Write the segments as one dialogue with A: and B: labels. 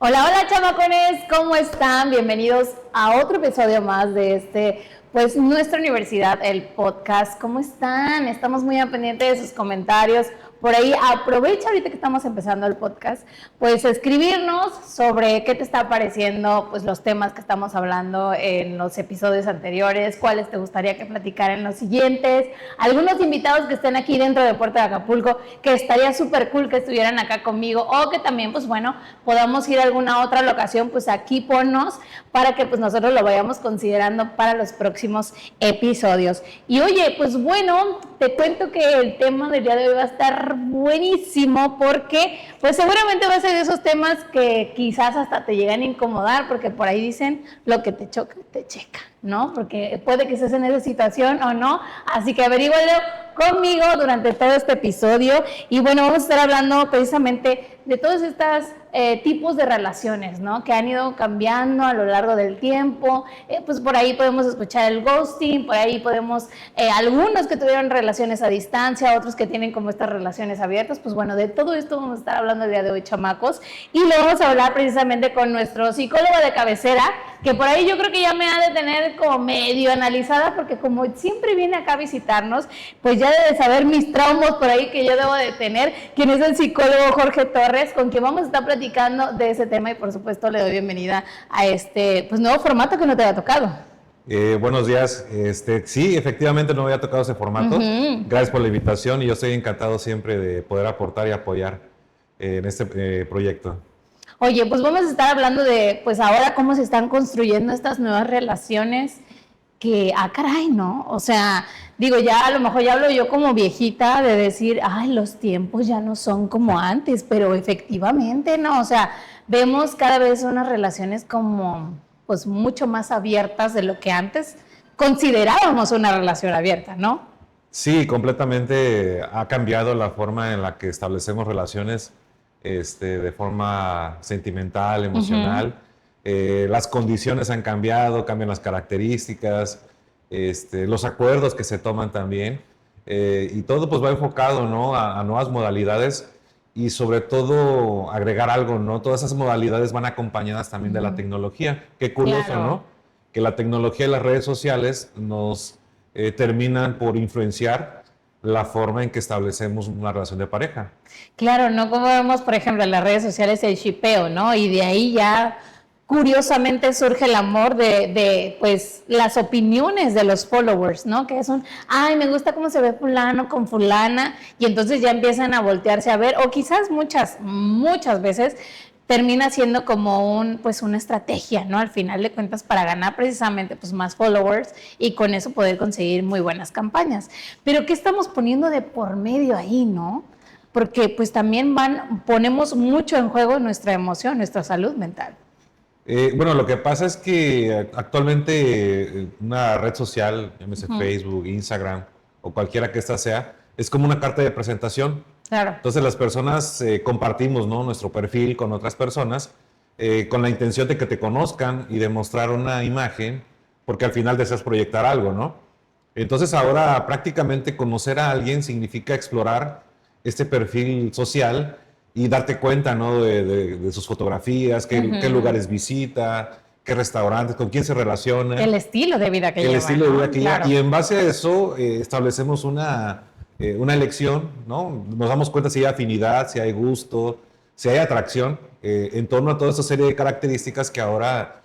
A: Hola, hola chamacones, ¿cómo están? Bienvenidos a otro episodio más de nuestra universidad, el podcast. ¿Cómo están? Estamos muy al pendiente de sus comentarios. Por ahí aprovecha ahorita que estamos empezando el podcast, pues escribirnos sobre qué te está pareciendo, pues los temas que estamos hablando en los episodios anteriores, cuáles te gustaría que platicara en los siguientes, algunos invitados que estén aquí dentro de Puerto de Acapulco, que estaría súper cool que estuvieran acá conmigo, o que también, pues bueno, podamos ir a alguna otra locación, pues aquí ponnos, para que pues nosotros lo vayamos considerando para los próximos episodios. Y oye, pues bueno, te cuento que el tema del día de hoy va a estar buenísimo porque pues seguramente va a ser de esos temas que quizás hasta te llegan a incomodar, porque por ahí dicen lo que te choca, te checa, ¿no? Porque puede que estés en esa situación o no, así que averígualo conmigo durante todo este episodio. Y bueno, vamos a estar hablando precisamente de todos estos tipos de relaciones, ¿no? Que han ido cambiando a lo largo del tiempo. Pues por ahí podemos escuchar el ghosting, por ahí podemos, algunos que tuvieron relaciones a distancia, otros que tienen como estas relaciones abiertas. Pues bueno, de todo esto vamos a estar hablando el día de hoy, chamacos. Y lo vamos a hablar precisamente con nuestro psicólogo de cabecera, que por ahí yo creo que ya me ha de tener como medio analizada, porque como siempre viene acá a visitarnos, pues ya debe saber mis traumas por ahí que yo debo de tener, quien es el psicólogo Jorge Torres, con quien vamos a estar platicando de ese tema. Y por supuesto le doy bienvenida a este pues nuevo formato que no te había tocado.
B: Buenos días. Sí, efectivamente no había tocado ese formato. Gracias por la invitación y yo estoy encantado siempre de poder aportar y apoyar en este proyecto.
A: Oye, pues vamos a estar hablando de, pues ahora cómo se están construyendo estas nuevas relaciones que, caray, ¿no? O sea, digo, ya a lo mejor ya hablo yo como viejita de decir, ay, los tiempos ya no son como antes, pero efectivamente, ¿no? O sea, vemos cada vez unas relaciones como, pues mucho más abiertas de lo que antes considerábamos una relación abierta, ¿no?
B: Sí, completamente ha cambiado la forma en la que establecemos relaciones de forma sentimental, emocional. Las condiciones han cambiado, cambian las características, los acuerdos que se toman también. Y todo pues va enfocado, ¿no? a nuevas modalidades y sobre todo agregar algo, ¿no? Todas esas modalidades van acompañadas también de la tecnología. Qué curioso,
A: Claro.
B: ¿no? Que la tecnología y las redes sociales nos terminan por influenciar la forma en que establecemos una relación de pareja.
A: Claro, ¿no? Como vemos, por ejemplo, en las redes sociales el shipeo, ¿no? Y de ahí ya curiosamente surge el amor pues, las opiniones de los followers, ¿no? Que es ay, me gusta cómo se ve fulano con fulana, y entonces ya empiezan a voltearse a ver, o quizás muchas veces termina siendo como pues una estrategia, ¿no? Al final de cuentas, para ganar precisamente pues más followers y con eso poder conseguir muy buenas campañas. Pero ¿qué estamos poniendo de por medio ahí, no? Porque pues también ponemos mucho en juego nuestra emoción, nuestra salud mental.
B: Bueno, lo que pasa es que actualmente una red social, llámese Facebook, Instagram o cualquiera que ésta sea, es como una carta de presentación.
A: Claro.
B: Entonces las personas compartimos, ¿no? nuestro perfil con otras personas con la intención de que te conozcan y de mostrar una imagen, porque al final deseas proyectar algo, ¿no? Entonces ahora prácticamente conocer a alguien significa explorar este perfil social y darte cuenta, ¿no? de sus fotografías, qué lugares visita, qué restaurantes, con quién se relaciona.
A: El estilo de vida que lleva.
B: El estilo de vida que
A: Claro.
B: lleva. Y en base a eso establecemos una elección, ¿no? Nos damos cuenta si hay afinidad, si hay gusto, si hay atracción en torno a toda esa serie de características que ahora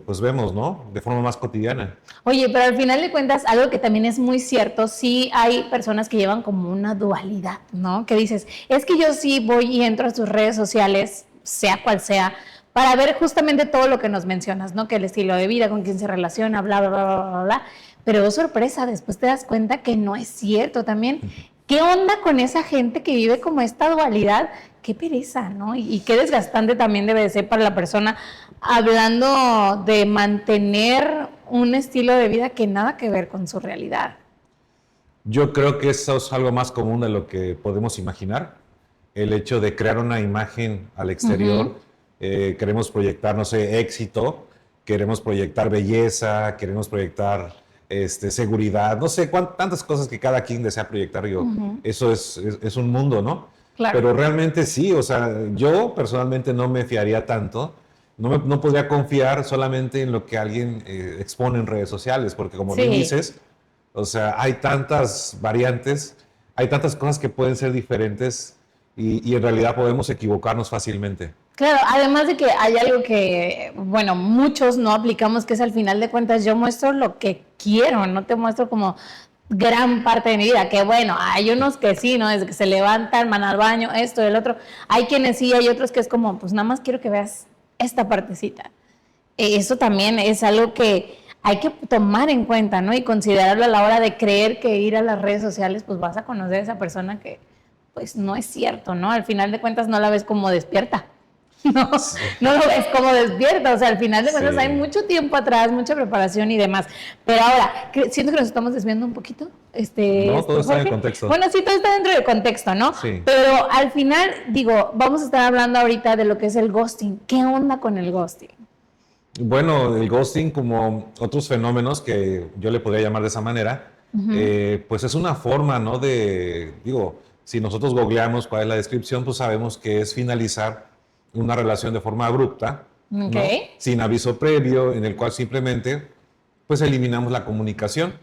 B: pues vemos, ¿no? De forma más cotidiana.
A: Oye, pero al final de cuentas, algo que también es muy cierto, sí hay personas que llevan como una dualidad, ¿no? Que dices, es que yo sí voy y entro a tus redes sociales, sea cual sea, para ver justamente todo lo que nos mencionas, ¿no? Que el estilo de vida, con quién se relaciona, bla, bla, bla, bla, bla, bla. Pero oh, sorpresa, después te das cuenta que no es cierto también. ¿Qué onda con esa gente que vive como esta dualidad? Qué pereza, ¿no? Y qué desgastante también debe de ser para la persona, hablando de mantener un estilo de vida que nada que ver con su realidad.
B: Yo creo que eso es algo más común de lo que podemos imaginar. El hecho de crear una imagen al exterior, queremos proyectar, no sé, éxito, queremos proyectar belleza, queremos proyectar seguridad, no sé, tantas cosas que cada quien desea proyectar. Eso es un mundo, ¿no?
A: Claro.
B: Pero realmente sí, o sea, yo personalmente no me fiaría tanto, no podría confiar solamente en lo que alguien expone en redes sociales, porque como bien
A: Sí.
B: dices, o sea, hay tantas variantes, hay tantas cosas que pueden ser diferentes y en realidad podemos equivocarnos fácilmente.
A: Claro, además de que hay algo que, bueno, muchos no aplicamos, que es al final de cuentas yo muestro lo que quiero, no te muestro como gran parte de mi vida, que bueno, hay unos que sí, ¿no? Desde que se levantan, van al baño, esto, el otro. Hay quienes sí, hay otros que es como, pues nada más quiero que veas esta partecita. Eso también es algo que hay que tomar en cuenta, ¿no? Y considerarlo a la hora de creer que ir a las redes sociales, pues vas a conocer a esa persona que, pues no es cierto, ¿no? Al final de cuentas no la ves como despierta. No,
B: Sí.
A: no lo ves como despierta, o sea, al final de cuentas hay
B: Sí.
A: mucho tiempo atrás, mucha preparación y demás. Pero ahora, siento que nos estamos desviando un poquito,
B: No, todo está en
A: Jorge.
B: contexto.
A: Bueno, sí, todo está dentro del contexto, ¿no?
B: Sí.
A: Pero al final, digo, vamos a estar hablando ahorita de lo que es el ghosting. ¿Qué onda con el ghosting?
B: Bueno, el ghosting, como otros fenómenos que yo le podría llamar de esa manera, pues es una forma, ¿no? Digo, si nosotros googleamos cuál es la descripción, pues sabemos que es finalizar una relación de forma abrupta,
A: Ok.
B: ¿no? Sin aviso previo, en el cual simplemente, pues eliminamos la comunicación.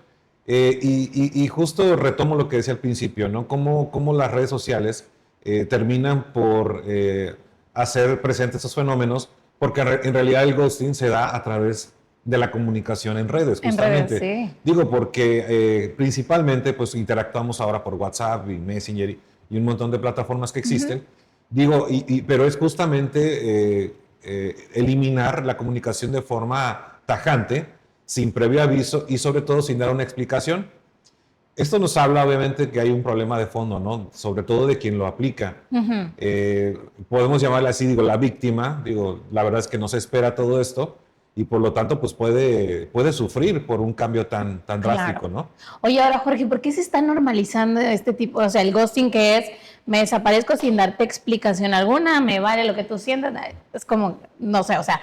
B: Y justo retomo lo que decía al principio, ¿no? Cómo las redes sociales terminan por hacer presentes estos fenómenos, porque en realidad el ghosting se da a través de la comunicación en redes,
A: En
B: justamente.
A: redes, sí.
B: Digo, porque principalmente pues interactuamos ahora por WhatsApp y Messenger y un montón de plataformas que existen. Digo, pero es justamente eliminar la comunicación de forma tajante, sin previo aviso y sobre todo sin dar una explicación. Esto nos habla obviamente que hay un problema de fondo, ¿no? Sobre todo de quien lo aplica. Podemos llamarle así, digo, la víctima, digo, la verdad es que no se espera todo esto y por lo tanto pues puede sufrir por un cambio tan drástico, ¿no?
A: Oye, ahora Jorge, ¿por qué se está normalizando este tipo, o sea, el ghosting que es, me desaparezco sin darte explicación alguna, me vale lo que tú sientas? Es como, no sé, o sea,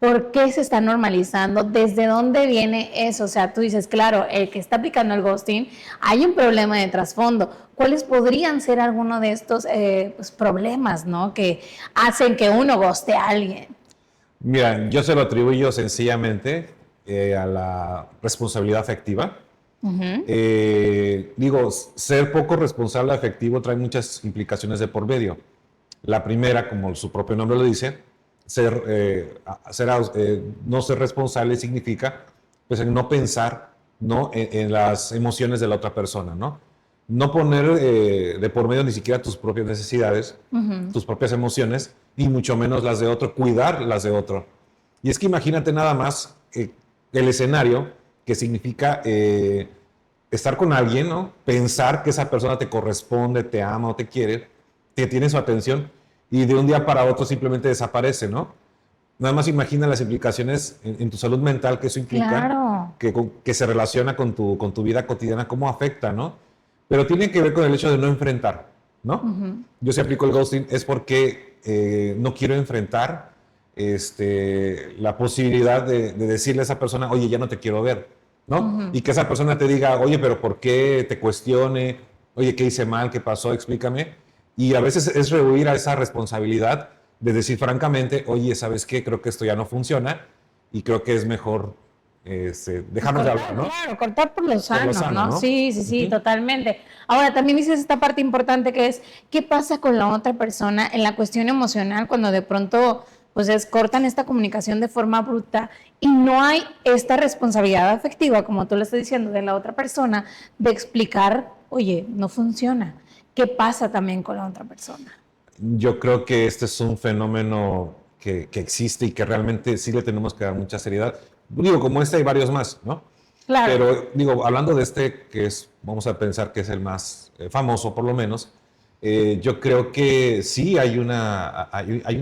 A: ¿por qué se está normalizando? ¿Desde dónde viene eso? O sea, tú dices, claro, el que está aplicando el ghosting, hay un problema de trasfondo. ¿Cuáles podrían ser algunos de estos pues, problemas, ¿no? Que hacen que uno ghoste a alguien.
B: Mira, yo se lo atribuyo sencillamente a la responsabilidad afectiva. Digo, ser poco responsable afectivo trae muchas implicaciones de por medio. La primera, como su propio nombre lo dice, no ser responsable significa pues, no pensar, ¿no? En las emociones de la otra persona, ¿no? No poner de por medio ni siquiera tus propias necesidades, tus propias emociones, y mucho menos las de otro, cuidar las de otro. Y es que imagínate nada más el escenario que significa estar con alguien, ¿no? Pensar que esa persona te corresponde, te ama o te quiere, te tiene su atención y de un día para otro simplemente desaparece, ¿no? Nada más imagina las implicaciones en tu salud mental que eso implica,
A: Claro.
B: que se relaciona con tu vida cotidiana, cómo afecta, ¿no? Pero tiene que ver con el hecho de no enfrentar, ¿no? Yo si aplico el ghosting es porque no quiero enfrentar la posibilidad de decirle a esa persona, oye, ya no te quiero ver, ¿no? Y que esa persona te diga, oye, pero ¿por qué? Te cuestione, oye, ¿qué hice mal? ¿Qué pasó? Explícame. Y a veces es rehuir a esa responsabilidad de decir francamente, oye, ¿sabes qué? Creo que esto ya no funciona y creo que es mejor dejarnos de hablar, ¿no?
A: Claro, cortar por lo sano, ¿no?
B: ¿no?
A: Sí, sí, sí, totalmente. Ahora, también dices esta parte importante que es, ¿qué pasa con la otra persona en la cuestión emocional cuando de pronto, pues, cortan esta comunicación de forma bruta y no hay esta responsabilidad afectiva, como tú le estás diciendo, de la otra persona, de explicar, oye, no funciona? ¿Qué pasa también con la otra persona?
B: Yo creo que este es un fenómeno que existe y que realmente sí le tenemos que dar mucha seriedad. Digo, como este hay varios más, ¿no?
A: Claro.
B: Pero digo, hablando de este, que es, vamos a pensar que es el más famoso por lo menos, yo creo que sí hay una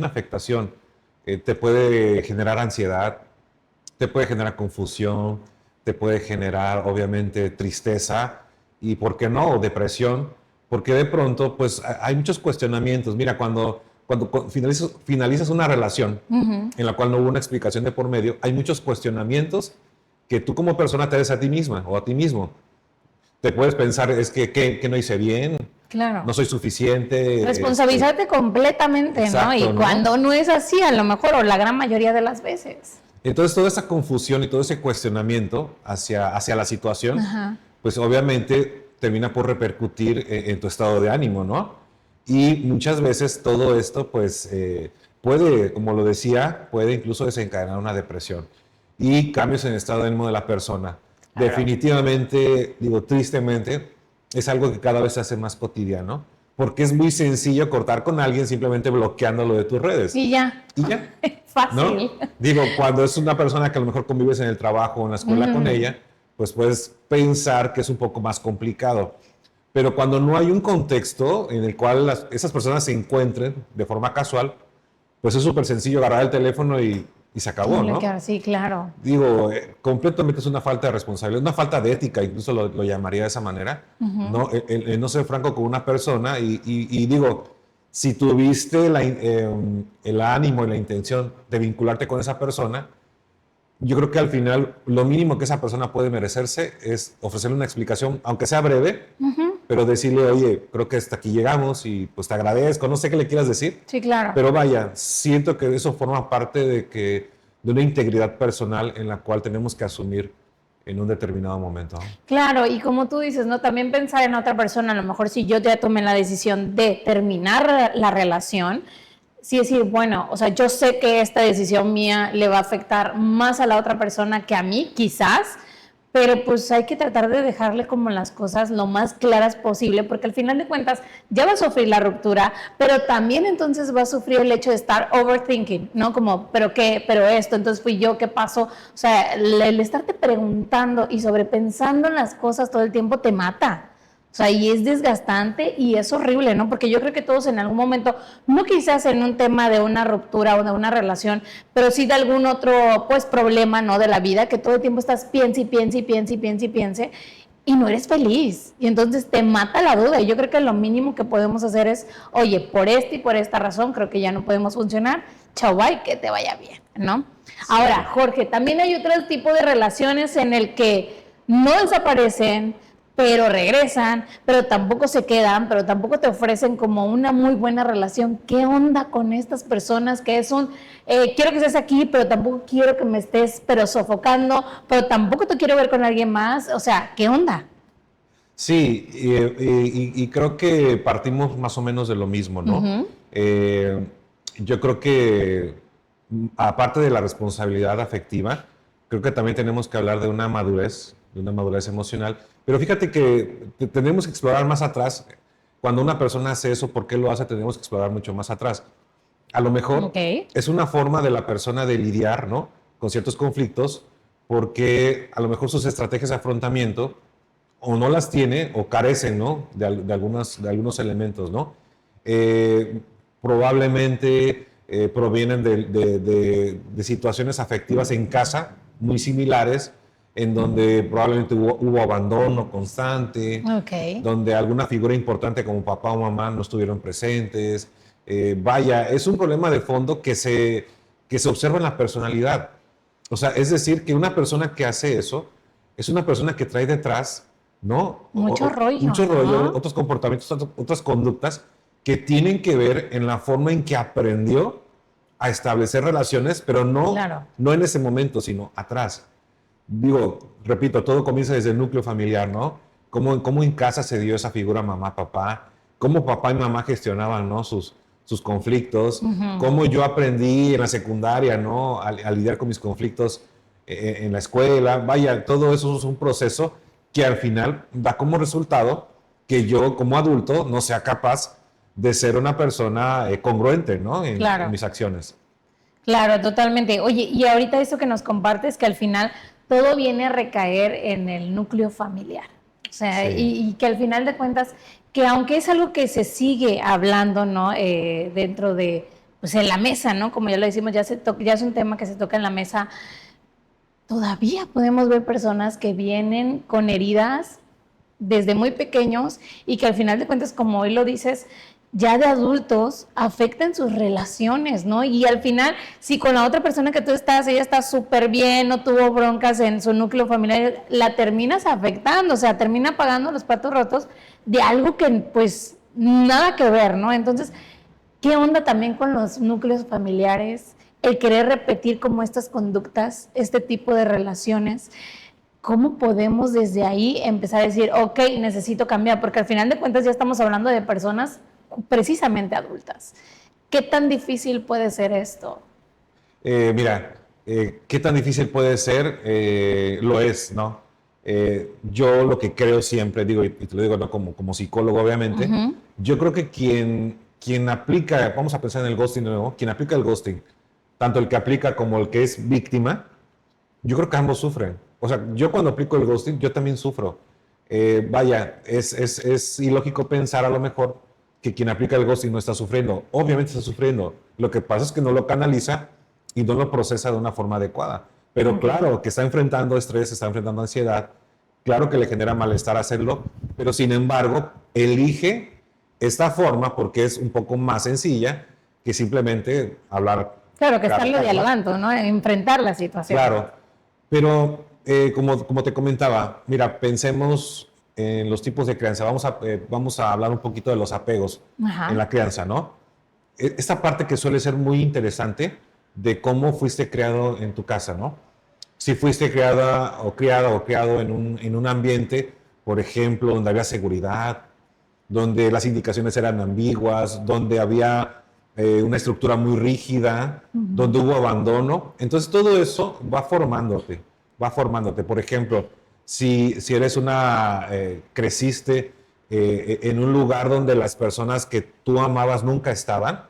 B: afectación. Te puede generar ansiedad, te puede generar confusión, te puede generar obviamente tristeza y, ¿por qué no?, depresión, porque de pronto pues hay muchos cuestionamientos. Mira, cuando finalizas una relación en la cual no hubo una explicación de por medio, hay muchos cuestionamientos que tú como persona te haces a ti misma o a ti mismo. Te puedes pensar, es que no hice bien,
A: Claro.
B: no soy suficiente.
A: Responsabilízate completamente,
B: exacto,
A: ¿no? Y
B: ¿no?
A: cuando no es así, a lo mejor, o la gran mayoría de las veces.
B: Entonces, toda esa confusión y todo ese cuestionamiento hacia la situación,
A: Ajá.
B: pues obviamente termina por repercutir en tu estado de ánimo, ¿no? Y muchas veces todo esto, pues, puede, como lo decía, puede incluso desencadenar una depresión y cambios en el estado de ánimo de la persona.
A: Claro.
B: Definitivamente, digo, tristemente, es algo que cada vez se hace más cotidiano, porque es muy sencillo cortar con alguien simplemente bloqueándolo de tus redes.
A: Y ya.
B: Y ya.
A: Fácil.
B: ¿No? Digo, cuando es una persona que a lo mejor convives en el trabajo o en la escuela con ella, pues puedes pensar que es un poco más complicado. Pero cuando no hay un contexto en el cual esas personas se encuentren de forma casual, pues es súper sencillo agarrar el teléfono y se acabó, ¿no?
A: Sí, claro.
B: Digo, completamente es una falta de responsabilidad, una falta de ética, incluso lo llamaría de esa manera, ¿no? El no ser franco con una persona y digo, si tuviste el ánimo y la intención de vincularte con esa persona, yo creo que al final lo mínimo que esa persona puede merecerse es ofrecerle una explicación, aunque sea breve, pero decirle, oye, creo que hasta aquí llegamos y pues te agradezco, no sé qué le quieras decir.
A: Sí, claro.
B: Pero vaya, siento que eso forma parte de una integridad personal en la cual tenemos que asumir en un determinado momento.
A: Claro, y como tú dices, ¿no? También pensar en otra persona, a lo mejor si yo ya tomé la decisión de terminar la relación, sí decir, bueno, o sea, yo sé que esta decisión mía le va a afectar más a la otra persona que a mí, quizás, pero pues hay que tratar de dejarle como las cosas lo más claras posible, porque al final de cuentas ya va a sufrir la ruptura, pero también entonces va a sufrir el hecho de estar overthinking, ¿no? Como, ¿pero qué? ¿Pero esto? Entonces fui yo, ¿qué pasó? O sea, el estarte preguntando y sobrepensando en las cosas todo el tiempo te mata. O sea, y es desgastante y es horrible, ¿no? Porque yo creo que todos en algún momento, no quizás en un tema de una ruptura o de una relación, pero sí de algún otro, pues, problema, ¿no? De la vida, que todo el tiempo estás piense y piense y piense y piense y piense y no eres feliz. Y entonces te mata la duda. Y yo creo que lo mínimo que podemos hacer es, oye, por esta y por esta razón creo que ya no podemos funcionar. Chau, bye, que te vaya bien, ¿no? Sí. Ahora, Jorge, también hay otro tipo de relaciones en el que no desaparecen, pero regresan, pero tampoco se quedan, pero tampoco te ofrecen como una muy buena relación. ¿Qué onda con estas personas que es quiero que estés aquí, pero tampoco quiero que me estés, pero sofocando, pero tampoco te quiero ver con alguien más? O sea, ¿qué onda?
B: Sí, y creo que partimos más o menos de lo mismo, ¿no? Yo creo que aparte de la responsabilidad afectiva, creo que también tenemos que hablar de una madurez emocional. Pero fíjate que tenemos que explorar más atrás. Cuando una persona hace eso, ¿por qué lo hace? Tenemos que explorar mucho más atrás. A lo mejor es una forma de la persona de lidiar, ¿no? Con ciertos conflictos, porque a lo mejor sus estrategias de afrontamiento o no las tiene o carecen, ¿no? de algunos elementos, ¿no? Probablemente provienen de situaciones afectivas en casa muy similares, en donde probablemente hubo abandono constante, donde alguna figura importante como papá o mamá no estuvieron presentes. Vaya, es un problema de fondo que se observa en la personalidad. O sea, es decir, que una persona que hace eso es una persona que trae detrás, ¿no?
A: Mucho rollo,
B: otros comportamientos, otras conductas que tienen que ver en la forma en que aprendió a establecer relaciones, pero no en ese momento, sino atrás. Digo, repito, todo comienza desde el núcleo familiar, ¿no? Cómo en casa se dio esa figura mamá, papá, cómo papá y mamá gestionaban, ¿no? sus conflictos, cómo yo aprendí en la secundaria, ¿no? A lidiar con mis conflictos en la escuela. Vaya, todo eso es un proceso que al final da como resultado que yo como adulto no sea capaz de ser una persona congruente, ¿no? En mis acciones.
A: Claro, totalmente. Oye, y ahorita eso que nos compartes, que al final todo viene a recaer en el núcleo familiar. O sea, y que al final de cuentas, que aunque es algo que se sigue hablando, ¿no? Dentro de, pues en la mesa, ¿no? Como ya lo decimos, ya es un tema que se toca en la mesa. Todavía podemos ver personas que vienen con heridas desde muy pequeños y que al final de cuentas, como hoy lo dices, ya de adultos afectan sus relaciones, ¿no? Y al final, si con la otra persona que tú estás, ella está súper bien, no tuvo broncas en su núcleo familiar, la terminas afectando, o sea, termina pagando los platos rotos de algo que, pues, nada que ver, ¿no? Entonces, ¿qué onda también con los núcleos familiares? El querer repetir como estas conductas, este tipo de relaciones. ¿Cómo podemos desde ahí empezar a decir, ok, necesito cambiar? Porque al final de cuentas ya estamos hablando de personas precisamente adultas. ¿Qué tan difícil puede ser esto?
B: Mira, ¿qué tan difícil puede ser? Lo es, ¿no? Yo lo que creo siempre, digo, y te lo digo ¿no? como psicólogo, obviamente, yo creo que quien aplica, vamos a pensar en el ghosting de nuevo, quien aplica el ghosting, tanto el que aplica como el que es víctima, yo creo que ambos sufren. O sea, yo cuando aplico el ghosting, yo también sufro. Vaya, es ilógico pensar a lo mejor que quien aplica el ghosting no está sufriendo. Obviamente está sufriendo. Lo que pasa es que no lo canaliza y no lo procesa de una forma adecuada. Pero claro, que está enfrentando estrés, está enfrentando ansiedad, claro que le genera malestar hacerlo, pero sin embargo, elige esta forma porque es un poco más sencilla que simplemente hablar.
A: Claro, que estarlo dialogando, ¿no? Enfrentar la situación.
B: Claro, pero como te comentaba, mira, pensemos en los tipos de crianza. Vamos a hablar un poquito de los apegos en la crianza, ¿no? Esta parte que suele ser muy interesante de cómo fuiste criado en tu casa, ¿no? Si fuiste criado en un ambiente, por ejemplo, donde había seguridad, donde las indicaciones eran ambiguas, donde había una estructura muy rígida, donde hubo abandono. Entonces todo eso va formándote. Por ejemplo, si creciste en un lugar donde las personas que tú amabas nunca estaban,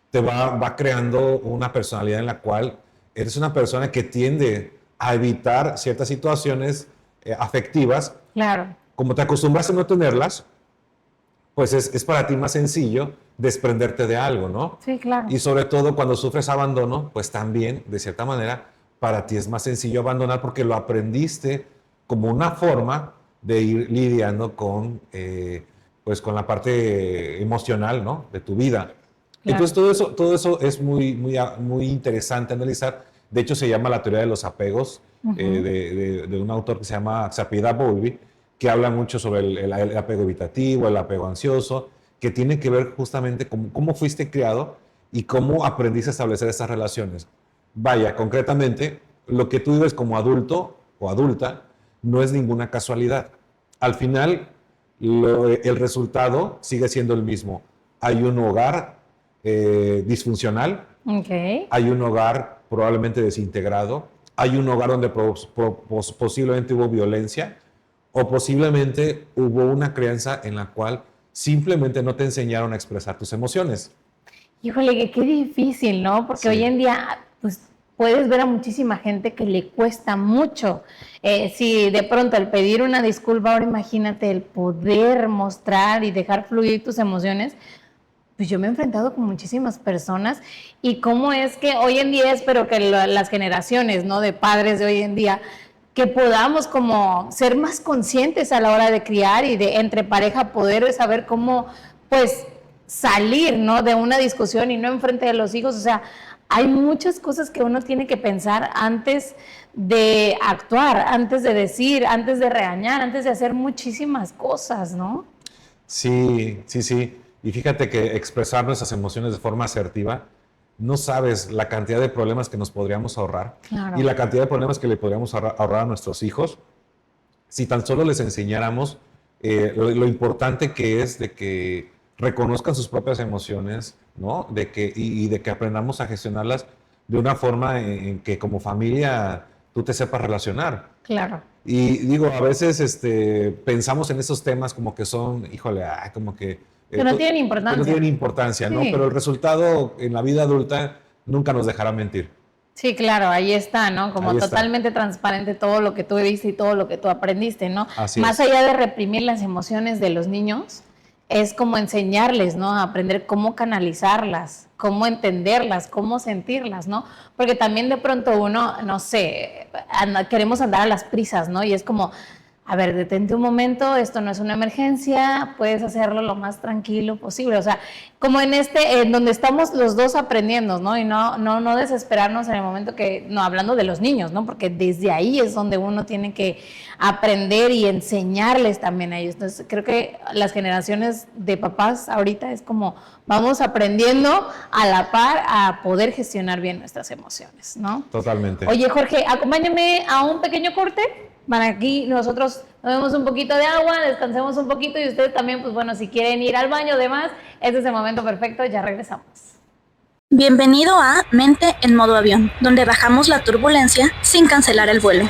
B: te va creando una personalidad en la cual eres una persona que tiende a evitar ciertas situaciones afectivas.
A: Claro.
B: Como te acostumbras a no tenerlas, pues es para ti más sencillo desprenderte de algo, ¿no?
A: Sí, claro.
B: Y sobre todo cuando sufres abandono, pues también, de cierta manera, para ti es más sencillo abandonar porque lo aprendiste como una forma de ir lidiando con la parte emocional, ¿no? De tu vida. Claro. Entonces todo eso es muy interesante analizar. De hecho, se llama la teoría de los apegos de un autor que se llama Sapir Bowlby, que habla mucho sobre el apego evitativo, el apego ansioso, que tiene que ver justamente con cómo fuiste criado y cómo aprendiste a establecer estas relaciones. Vaya, concretamente, lo que tú vives como adulto o adulta no es ninguna casualidad. Al final, el resultado sigue siendo el mismo. Hay un hogar disfuncional, hay un hogar probablemente desintegrado, hay un hogar donde posiblemente hubo violencia, o posiblemente hubo una crianza en la cual simplemente no te enseñaron a expresar tus emociones.
A: Híjole, qué difícil, ¿no? Porque hoy en día, pues, puedes ver a muchísima gente que le cuesta mucho. Si de pronto el pedir una disculpa, ahora imagínate el poder mostrar y dejar fluir tus emociones. Pues yo me he enfrentado con muchísimas personas y cómo es que hoy en día espero que las generaciones, ¿no? De padres de hoy en día, que podamos como ser más conscientes a la hora de criar y de entre pareja poder saber cómo pues salir, ¿no? De una discusión y no enfrente de los hijos. O sea, hay muchas cosas que uno tiene que pensar antes de actuar, antes de decir, antes de regañar, antes de hacer muchísimas cosas, ¿no?
B: Sí. Y fíjate que expresar nuestras emociones de forma asertiva, no sabes la cantidad de problemas que nos podríamos ahorrar. Claro. Y la cantidad de problemas que le podríamos ahorrar a nuestros hijos si tan solo les enseñáramos lo importante que es de que reconozcan sus propias emociones, ¿no? De que aprendamos a gestionarlas de una forma en que como familia tú te sepas relacionar.
A: Claro.
B: Y digo, a veces pensamos en esos temas como que son, híjole, como que
A: que no tienen importancia.
B: Que no tienen importancia, ¿no? Sí. Pero el resultado en la vida adulta nunca nos dejará mentir.
A: Sí, claro, ahí está, ¿no? Como ahí totalmente transparente todo lo que tú viste y todo lo que tú aprendiste, ¿no?
B: Así
A: Más allá de reprimir las emociones de los niños, es como enseñarles, ¿no? A aprender cómo canalizarlas, cómo entenderlas, cómo sentirlas, ¿no? Porque también de pronto uno, no sé, queremos andar a las prisas, ¿no? Y es como, a ver, detente un momento, esto no es una emergencia, puedes hacerlo lo más tranquilo posible. O sea, como en donde estamos los dos aprendiendo, ¿no? Y no desesperarnos en el momento no, hablando de los niños, ¿no? Porque desde ahí es donde uno tiene que aprender y enseñarles también a ellos. Entonces, creo que las generaciones de papás ahorita es como vamos aprendiendo a la par a poder gestionar bien nuestras emociones, ¿no?
B: Totalmente.
A: Oye, Jorge, acompáñame a un pequeño corte. Para aquí nosotros tomemos un poquito de agua, descansemos un poquito y ustedes también, pues bueno, si quieren ir al baño o demás, este es el momento perfecto, ya regresamos.
C: Bienvenido a Mente en modo avión, donde bajamos la turbulencia sin cancelar el vuelo.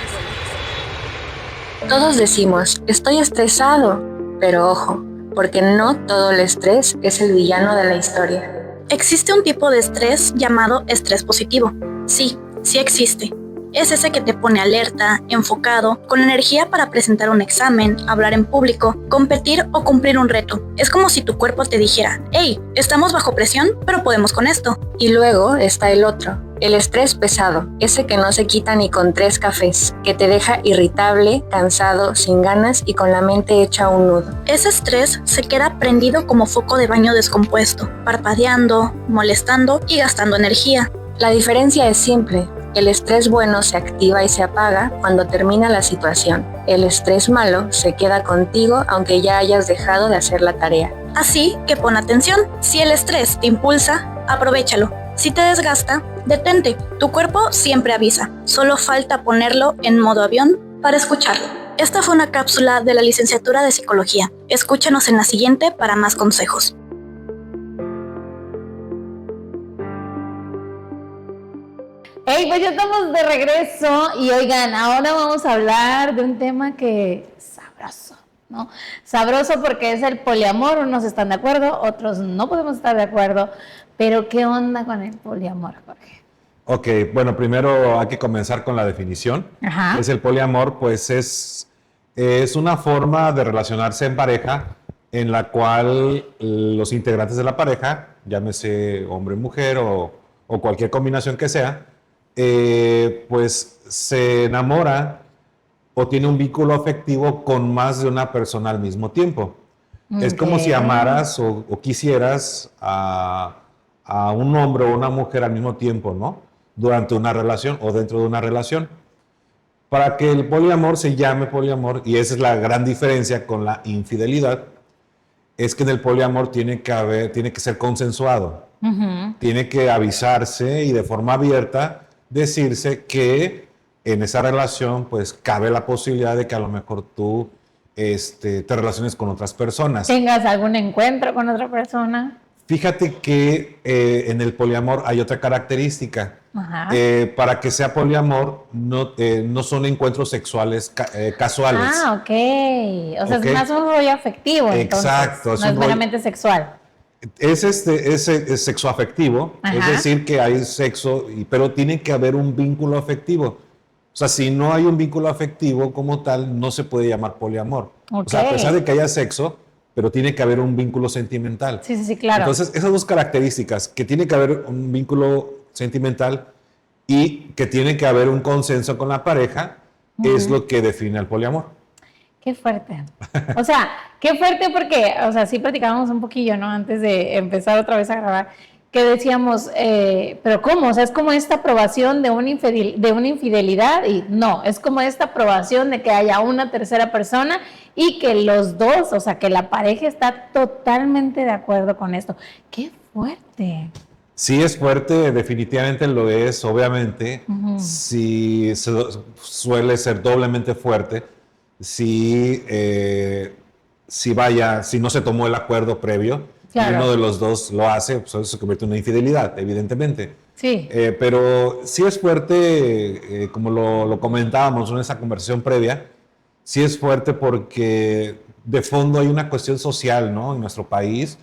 D: Todos decimos, estoy estresado, pero ojo, porque no todo el estrés es el villano de la historia.
C: Existe un tipo de estrés llamado estrés positivo. Sí existe. Es ese que te pone alerta, enfocado, con energía para presentar un examen, hablar en público, competir o cumplir un reto. Es como si tu cuerpo te dijera, hey, estamos bajo presión, pero podemos con esto.
D: Y luego está el otro, el estrés pesado, ese que no se quita ni con 3 cafés, que te deja irritable, cansado, sin ganas y con la mente hecha un nudo.
C: Ese estrés se queda prendido como foco de baño descompuesto, parpadeando, molestando y gastando energía.
D: La diferencia es simple. El estrés bueno se activa y se apaga cuando termina la situación. El estrés malo se queda contigo aunque ya hayas dejado de hacer la tarea.
C: Así que pon atención. Si el estrés te impulsa, aprovéchalo. Si te desgasta, detente. Tu cuerpo siempre avisa. Solo falta ponerlo en modo avión para escucharlo. Esta fue una cápsula de la licenciatura de Psicología. Escúchanos en la siguiente para más consejos.
A: Hey, pues ya estamos de regreso y oigan, ahora vamos a hablar de un tema que es sabroso, ¿no? Sabroso porque es el poliamor, unos están de acuerdo, otros no podemos estar de acuerdo, pero ¿qué onda con el poliamor, Jorge?
B: Ok, bueno, primero hay que comenzar con la definición.
A: Ajá.
B: El poliamor, pues es una forma de relacionarse en pareja en la cual los integrantes de la pareja, llámese hombre, mujer o cualquier combinación que sea, pues se enamora o tiene un vínculo afectivo con más de una persona al mismo tiempo. Okay. Es como si amaras o quisieras a un hombre o una mujer al mismo tiempo, ¿no? Durante una relación o dentro de una relación. Para que el poliamor se llame poliamor, y esa es la gran diferencia con la infidelidad, es que en el poliamor tiene que ser consensuado. Uh-huh. Tiene que avisarse y de forma abierta decirse que en esa relación pues cabe la posibilidad de que a lo mejor tú te relaciones con otras personas.
A: ¿Tengas algún encuentro con otra persona?
B: Fíjate que en el poliamor hay otra característica. Para que sea poliamor no son encuentros sexuales casuales.
A: Ah, ok. O sea, es más un rollo afectivo.
B: Exacto.
A: Entonces, no es meramente sexual.
B: Es sexo afectivo, es decir, que hay sexo, pero tiene que haber un vínculo afectivo. O sea, si no hay un vínculo afectivo como tal, no se puede llamar poliamor. Okay. O sea, a pesar de que haya sexo, pero tiene que haber un vínculo sentimental.
A: Sí, claro.
B: Entonces, esas dos características, que tiene que haber un vínculo sentimental y que tiene que haber un consenso con la pareja, es lo que define el poliamor.
A: Qué fuerte. O sea, qué fuerte porque, o sea, sí platicábamos un poquillo, ¿no? Antes de empezar otra vez a grabar, que decíamos, pero ¿cómo? O sea, es como esta aprobación de una infidelidad y no, es como esta aprobación de que haya una tercera persona y que los dos, o sea, que la pareja está totalmente de acuerdo con esto. ¡Qué fuerte!
B: Sí, es fuerte, definitivamente lo es, obviamente. Sí, suele ser doblemente fuerte. Si no se tomó el acuerdo previo, claro, y uno de los dos lo hace, pues eso se convierte en una infidelidad, evidentemente.
A: Sí.
B: Pero sí es fuerte, como lo comentábamos en esa conversación previa, sí es fuerte porque de fondo hay una cuestión social, ¿no? En nuestro país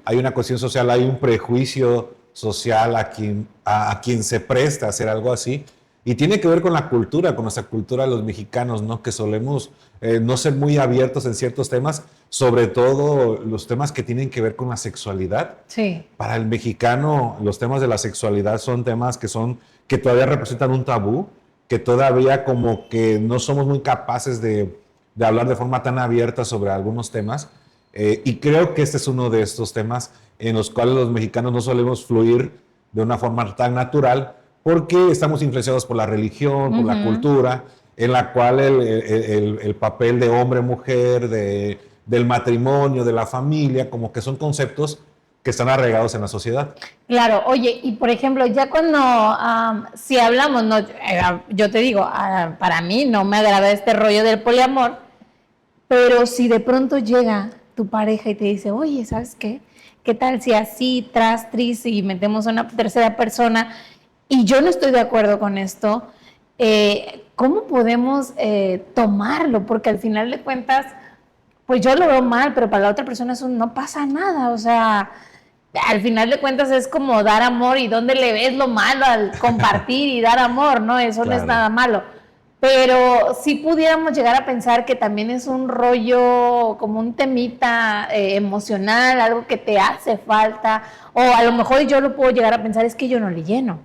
B: hay una cuestión social, hay un prejuicio social a quien se presta a hacer algo así. Y tiene que ver con la cultura, con nuestra cultura de los mexicanos, ¿no? Que solemos no ser muy abiertos en ciertos temas, sobre todo los temas que tienen que ver con la sexualidad.
A: Sí.
B: Para el mexicano, los temas de la sexualidad son temas que todavía representan un tabú, que todavía como que no somos muy capaces de de hablar de forma tan abierta sobre algunos temas. Y creo que este es uno de estos temas en los cuales los mexicanos no solemos fluir de una forma tan natural porque estamos influenciados por la religión, por la cultura, en la cual el papel de hombre, mujer, del matrimonio, de la familia, como que son conceptos que están arraigados en la sociedad.
A: Claro, oye, y por ejemplo, ya cuando, si hablamos, no, yo te digo, para mí no me agrada este rollo del poliamor, pero si de pronto llega tu pareja y te dice, oye, ¿sabes qué? ¿Qué tal si así, tris, y metemos a una tercera persona y yo no estoy de acuerdo con esto? ¿Cómo podemos tomarlo? Porque al final de cuentas, pues yo lo veo mal, pero para la otra persona eso no pasa nada, o sea, al final de cuentas es como dar amor, y ¿dónde le ves lo malo al compartir y dar amor? No, eso claro. No es nada malo. Pero si pudiéramos llegar a pensar que también es un rollo, como un temita emocional, algo que te hace falta, o a lo mejor yo lo puedo llegar a pensar, es que yo no le lleno.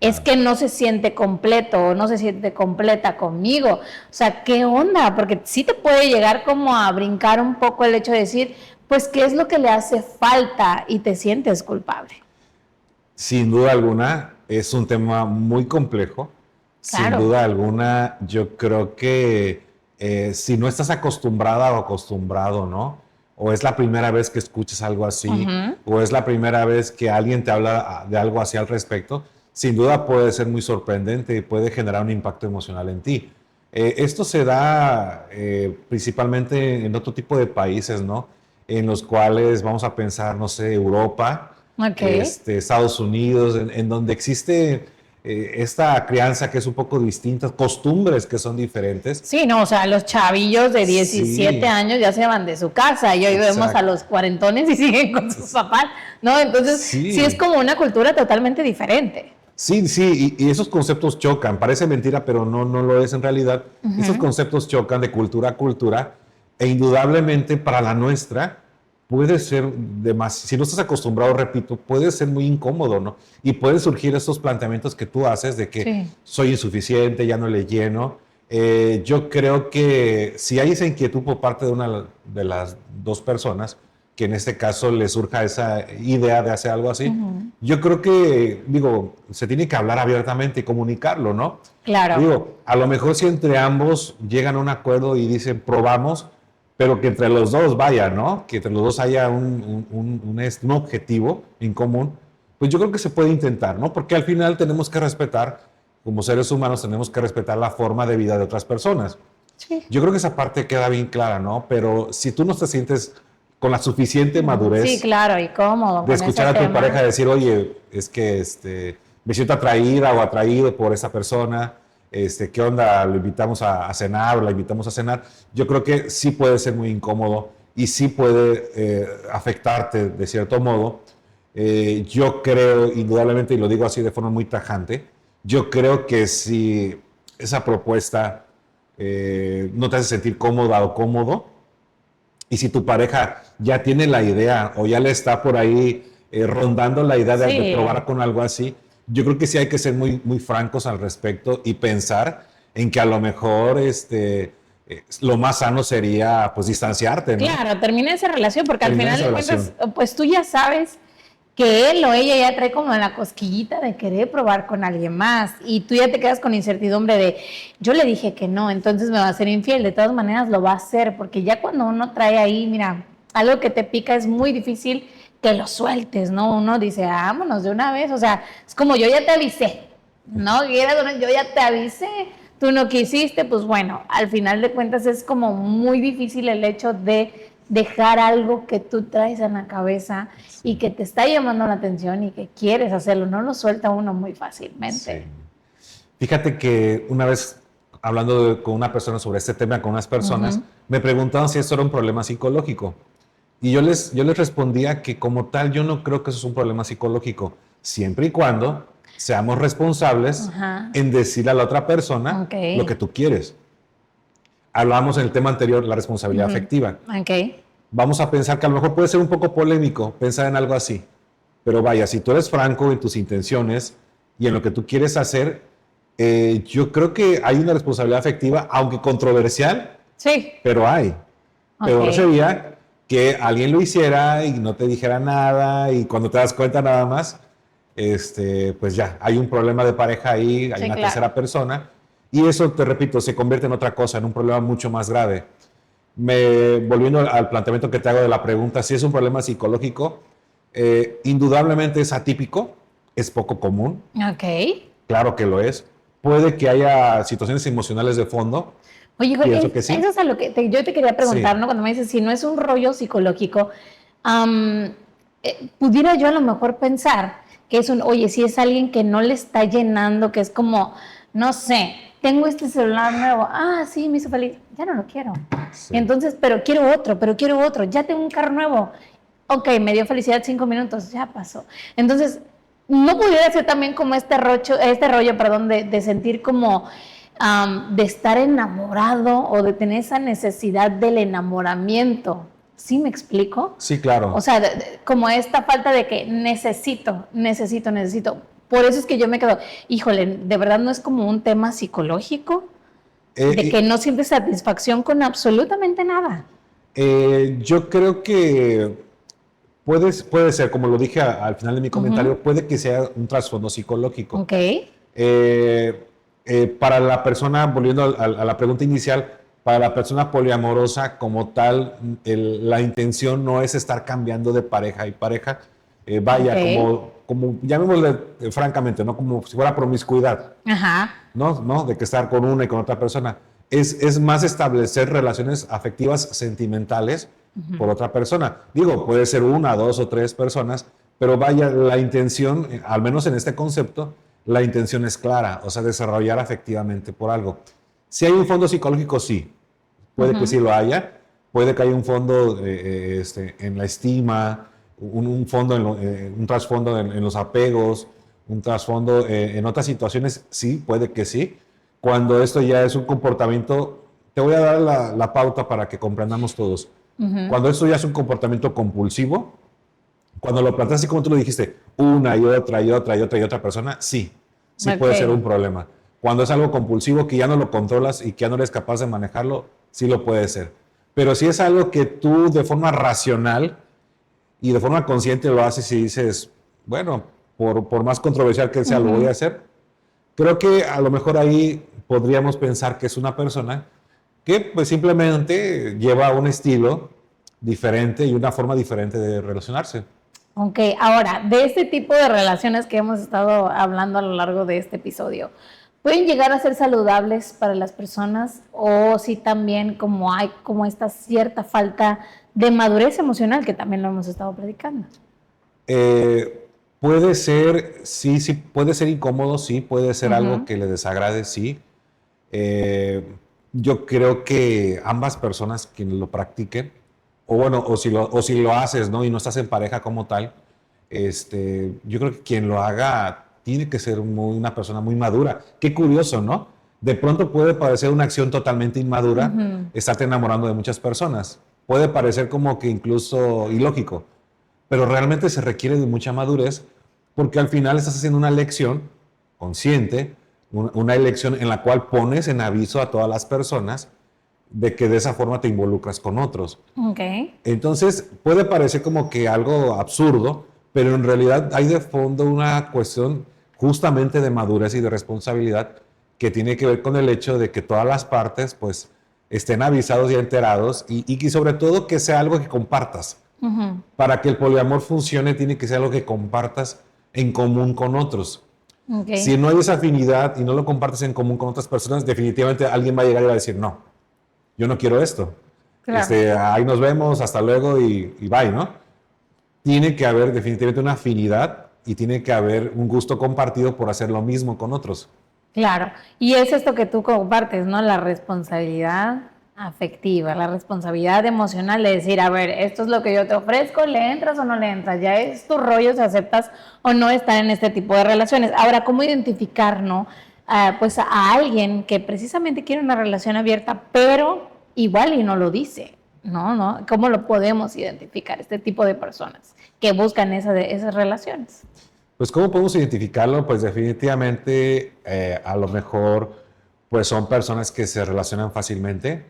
A: Es que no se siente completo o no se siente completa conmigo. O sea, ¿qué onda? Porque sí te puede llegar como a brincar un poco el hecho de decir, pues, ¿qué es lo que le hace falta? Y te sientes culpable.
B: Sin duda alguna, es un tema muy complejo. Claro. Sin duda alguna, yo creo que si no estás acostumbrada o acostumbrado, ¿no? O es la primera vez que escuchas algo así, o es la primera vez que alguien te habla de algo así al respecto, sin duda puede ser muy sorprendente y puede generar un impacto emocional en ti. Esto se da principalmente en otro tipo de países, ¿no? En los cuales vamos a pensar, no sé, Europa, Estados Unidos, en donde existe esta crianza que es un poco distinta, costumbres que son diferentes.
A: Sí, no, o sea, los chavillos de 17 años ya se van de su casa y hoy vemos a los cuarentones y siguen con sus papás, ¿no? Entonces, sí es como una cultura totalmente diferente.
B: Sí, y esos conceptos chocan, parece mentira, pero no lo es en realidad. Esos conceptos chocan de cultura a cultura e indudablemente para la nuestra puede ser si no estás acostumbrado, repito, puede ser muy incómodo, ¿no? Y pueden surgir esos planteamientos que tú haces de que soy insuficiente, ya no le lleno. Yo creo que si hay esa inquietud por parte de una de las dos personas, que en este caso le surja esa idea de hacer algo así, yo creo que, se tiene que hablar abiertamente y comunicarlo, ¿no?
A: Claro.
B: A lo mejor si entre ambos llegan a un acuerdo y dicen, probamos, pero que entre los dos vaya, ¿no? Que entre los dos haya un objetivo en común, pues yo creo que se puede intentar, ¿no? Porque al final tenemos que respetar, como seres humanos, tenemos que respetar la forma de vida de otras personas. Sí. Yo creo que esa parte queda bien clara, ¿no? Pero si tú no te sientes con la suficiente madurez.
A: Sí, claro, y cómodo.
B: De escuchar a tu pareja decir, oye, es que me siento atraída o atraído por esa persona, ¿qué onda? Lo invitamos a cenar o la invitamos a cenar. Yo creo que sí puede ser muy incómodo y sí puede afectarte de cierto modo. Yo creo, indudablemente, y lo digo así de forma muy tajante, yo creo que si esa propuesta no te hace sentir cómoda o cómodo, y si tu pareja ya tiene la idea o ya le está por ahí rondando la idea de probar con algo así, yo creo que sí hay que ser muy, muy francos al respecto y pensar en que a lo mejor lo más sano sería pues distanciarte, ¿no?
A: Claro, termina esa relación porque al final de cuentas, pues tú ya sabes que él o ella ya trae como la cosquillita de querer probar con alguien más y tú ya te quedas con incertidumbre de yo le dije que no, entonces me va a ser infiel, de todas maneras lo va a hacer, porque ya cuando uno trae ahí, mira, algo que te pica es muy difícil que lo sueltes, ¿no? Uno dice, vámonos de una vez, o sea, es como yo ya te avisé, ¿no? Yo ya te avisé, tú no quisiste, pues bueno, al final de cuentas es como muy difícil el hecho de dejar algo que tú traes en la cabeza y que te está llamando la atención y que quieres hacerlo, no lo suelta uno muy fácilmente.
B: Sí. Fíjate que una vez hablando con una persona sobre este tema, con unas personas, me preguntaban si esto era un problema psicológico. Y yo les respondía que como tal yo no creo que eso es un problema psicológico, siempre y cuando seamos responsables en decirle a la otra persona lo que tú quieres. Hablábamos en el tema anterior, la responsabilidad afectiva. Vamos a pensar que a lo mejor puede ser un poco polémico pensar en algo así, pero vaya, si tú eres franco en tus intenciones y en lo que tú quieres hacer, yo creo que hay una responsabilidad afectiva, aunque controversial,
A: Sí.
B: Pero hay. Pero no
A: Ok.
B: sería que alguien lo hiciera y no te dijera nada y cuando te das cuenta nada más, pues ya, hay un problema de pareja ahí, hay
A: Sí,
B: una
A: claro.
B: tercera persona y eso, te repito, se convierte en otra cosa, en un problema mucho más grave. Volviendo al planteamiento que te hago de la pregunta, si es un problema psicológico, indudablemente es atípico, es poco común,
A: Ok.
B: claro que lo es. Puede que haya situaciones emocionales de fondo,
A: Oye,
B: pienso que sí.
A: eso es a lo que yo te quería preguntar,
B: Sí,
A: ¿no? Cuando me dices, si no es un rollo psicológico, am, pudiera yo a lo mejor pensar que es oye, si es alguien que no le está llenando, que es como, no sé, tengo este celular nuevo, sí, me hizo feliz, ya no lo quiero.
B: sí.
A: Entonces, pero quiero otro, ya tengo un carro nuevo, ok, me dio felicidad 5 minutos, ya pasó. Entonces, no pudiera ser también como este rollo, perdón, de sentir como de estar enamorado o de tener esa necesidad del enamoramiento. ¿Sí me explico?
B: Sí, claro.
A: O sea, como esta falta de que necesito. Por eso es que yo me quedo, híjole, de verdad no es como un tema psicológico, de que no sientes satisfacción con absolutamente nada.
B: Yo creo que puede ser, como lo dije al final de mi comentario, puede que sea un trasfondo psicológico.
A: Ok.
B: Para la persona, volviendo a la pregunta inicial, para la persona poliamorosa como tal, la intención no es estar cambiando de pareja y pareja. Vaya,
A: Ok.
B: como llamémosle francamente, ¿no? Como si fuera promiscuidad,
A: Ajá.
B: ¿no? De que estar con una y con otra persona. Es más establecer relaciones afectivas sentimentales por otra persona. Digo, puede ser una, dos o tres personas, pero vaya, la intención, al menos en este concepto, la intención es clara, o sea, desarrollar afectivamente por algo. Si hay un fondo psicológico, sí, puede que sí lo haya, puede que haya un fondo en la estima, un fondo, un trasfondo en los apegos, un trasfondo en otras situaciones, sí, puede que sí. Cuando esto ya es un comportamiento, te voy a dar la pauta para que comprendamos todos. Cuando esto ya es un comportamiento compulsivo, cuando lo planteas así como tú lo dijiste, una y otra y otra y otra y otra persona, sí puede ser un
A: Ok.
B: problema. Cuando es algo compulsivo que ya no lo controlas y que ya no eres capaz de manejarlo, sí lo puede ser. Pero si es algo que tú de forma racional y de forma consciente lo haces y dices, bueno, por más controversial que sea, lo voy a hacer, creo que a lo mejor ahí podríamos pensar que es una persona que pues simplemente lleva un estilo diferente y una forma diferente de relacionarse.
A: Ok, ahora, de este tipo de relaciones que hemos estado hablando a lo largo de este episodio, ¿pueden llegar a ser saludables para las personas o si también como hay como esta cierta falta de madurez emocional que también lo hemos estado predicando?
B: Puede ser, sí, puede ser incómodo, sí, puede ser algo que le desagrade, sí. Eh, yo creo que ambas personas quienes lo practiquen, o bueno, o si lo haces, ¿no? Y no estás en pareja como tal, yo creo que quien lo haga tiene que ser una persona muy madura. Qué curioso, ¿no? De pronto puede parecer una acción totalmente inmadura estarte enamorando de muchas personas. Puede parecer como que incluso ilógico, pero realmente se requiere de mucha madurez porque al final estás haciendo una elección consciente, una elección en la cual pones en aviso a todas las personas de que de esa forma te involucras con otros.
A: Ok,
B: Entonces puede parecer como que algo absurdo, pero en realidad hay de fondo una cuestión justamente de madurez y de responsabilidad que tiene que ver con el hecho de que todas las partes pues estén avisados y enterados y sobre todo que sea algo que compartas. Para que el poliamor funcione tiene que ser algo que compartas en común con otros.
A: ok,
B: Si no hay esa afinidad y no lo compartes en común con otras personas, definitivamente alguien va a llegar y va a decir, no, yo no quiero esto.
A: claro.
B: Ahí nos vemos, hasta luego y bye, ¿no? Tiene que haber definitivamente una afinidad y tiene que haber un gusto compartido por hacer lo mismo con otros.
A: Claro, y es esto que tú compartes, ¿no? La responsabilidad afectiva, la responsabilidad emocional de decir, a ver, esto es lo que yo te ofrezco, ¿le entras o no le entras? Ya es tu rollo si aceptas o no estar en este tipo de relaciones. Ahora, ¿cómo identificar, no? Pues a alguien que precisamente quiere una relación abierta, pero igual y no lo dice, ¿no? ¿No? ¿Cómo lo podemos identificar, este tipo de personas que buscan esas relaciones?
B: Pues, ¿cómo podemos identificarlo? Pues definitivamente a lo mejor pues son personas que se relacionan fácilmente,